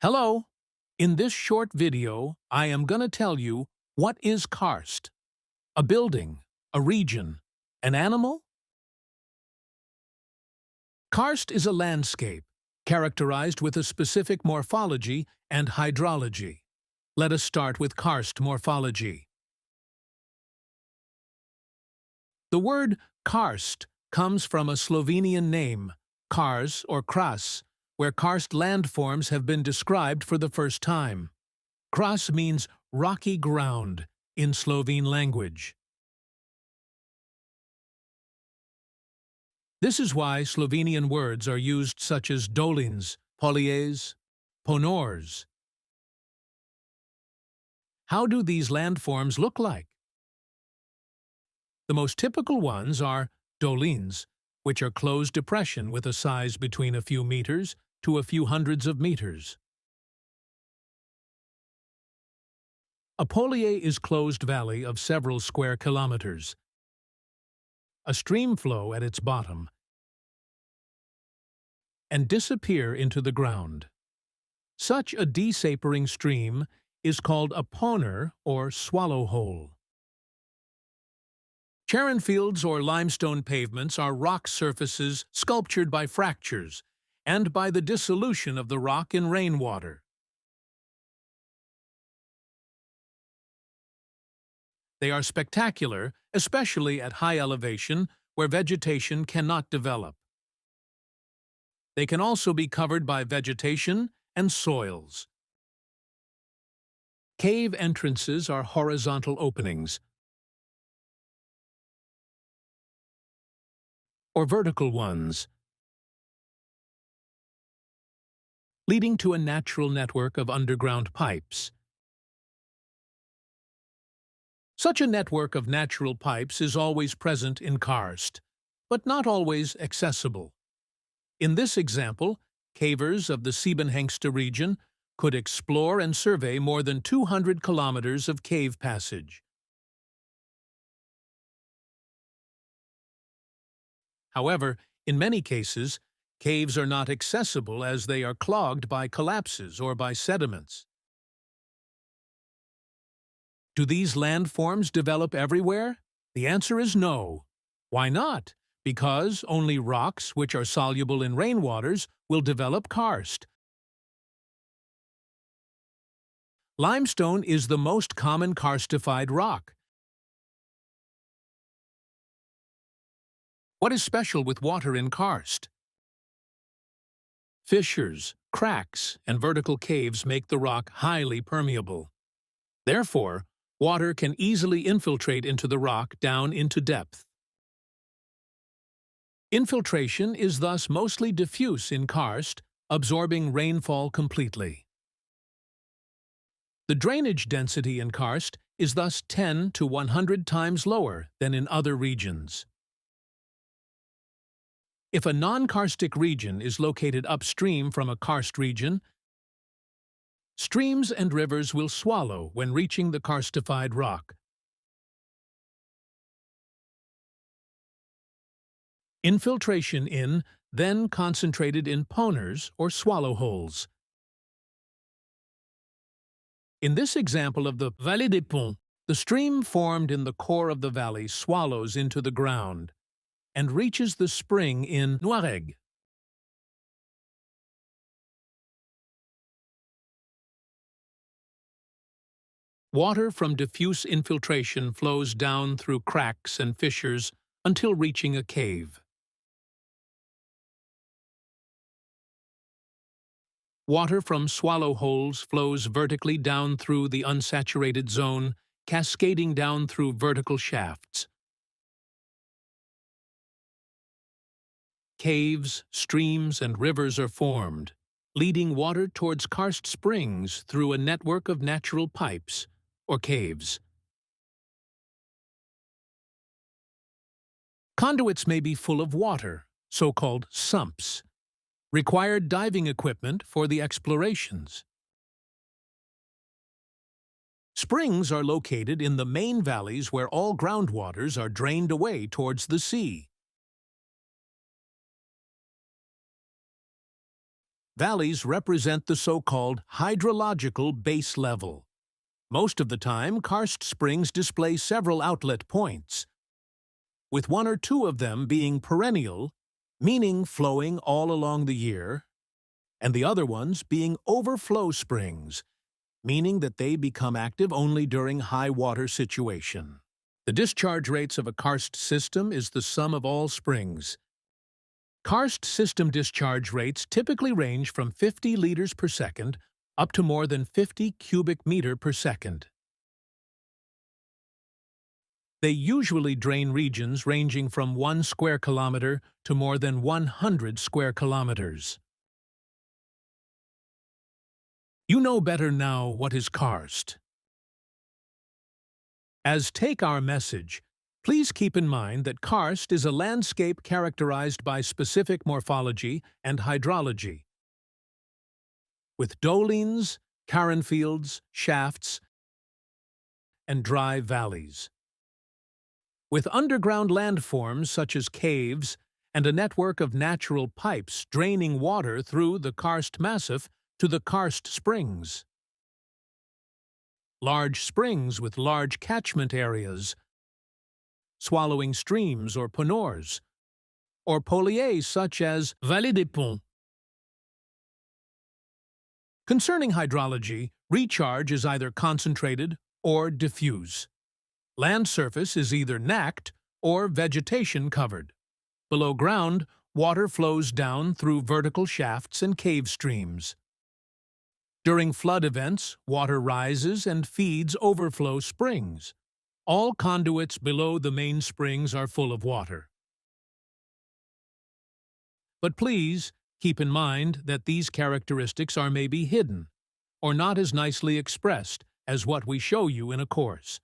Hello! In this short video, I am going to tell you what is karst. A building, a region, an animal? Karst is a landscape, characterized with a specific morphology and hydrology. Let us start with karst morphology. The word karst comes from a Slovenian name, kars or kras, where karst landforms have been described for the first time. Kras means rocky ground in Slovene language. This is why Slovenian words are used such as dolins, polies, ponors. How do these landforms look like? The most typical ones are dolins, which are closed depression with a size between a few meters to a few hundreds of meters. A polie is closed valley of several square kilometers. A stream flow at its bottom and disappear into the ground. Such a desapering stream is called a ponor or swallow hole. Charon fields or limestone pavements are rock surfaces sculptured by fractures and by the dissolution of the rock in rainwater. They are spectacular, especially at high elevation where vegetation cannot develop. They can also be covered by vegetation and soils. Cave entrances are horizontal openings, or vertical ones, leading to a natural network of underground pipes. Such a network of natural pipes is always present in karst, but not always accessible. In this example, cavers of the Siebenhengste region could explore and survey more than 200 kilometers of cave passage. However, in many cases, caves are not accessible as they are clogged by collapses or by sediments. Do these landforms develop everywhere? The answer is no. Why not? Because only rocks which are soluble in rainwaters will develop karst. Limestone is the most common karstified rock. What is special with water in karst? Fissures, cracks, and vertical caves make the rock highly permeable. Therefore, water can easily infiltrate into the rock down into depth. Infiltration is thus mostly diffuse in karst, absorbing rainfall completely. The drainage density in karst is thus 10 to 100 times lower than in other regions. If a non-karstic region is located upstream from a karst region, streams and rivers will swallow when reaching the karstified rock. Infiltration then concentrated in ponors or swallow holes. In this example of the Vallée des Ponts, the stream formed in the core of the valley swallows into the ground and reaches the spring in Neuchâtel. Water from diffuse infiltration flows down through cracks and fissures until reaching a cave. Water from swallow holes flows vertically down through the unsaturated zone, cascading down through vertical shafts. Caves, streams, and rivers are formed, leading water towards karst springs through a network of natural pipes, or caves. Conduits may be full of water, so-called sumps, required diving equipment for the explorations. Springs are located in the main valleys where all groundwaters are drained away towards the sea. Valleys represent the so-called hydrological base level. Most of the time, karst springs display several outlet points, with one or two of them being perennial, meaning flowing all along the year, and the other ones being overflow springs, meaning that they become active only during high water situation. The discharge rates of a karst system is the sum of all springs. Karst system discharge rates typically range from 50 liters per second up to more than 50 cubic meter per second. They usually drain regions ranging from 1 square kilometer to more than 100 square kilometers. You know better now what is karst. As take our message, please keep in mind that karst is a landscape characterized by specific morphology and hydrology, with dolines, caronfields, shafts, and dry valleys. With underground landforms such as caves and a network of natural pipes draining water through the karst massif to the karst springs. Large springs with large catchment areas, swallowing streams or ponors, or poliers such as Vallée des Ponts. Concerning hydrology, recharge is either concentrated or diffuse. Land surface is either nacked or vegetation covered. Below ground, water flows down through vertical shafts and cave streams. During flood events, water rises and feeds overflow springs. All conduits below the main springs are full of water. But please keep in mind that these characteristics are maybe hidden or not as nicely expressed as what we show you in a course.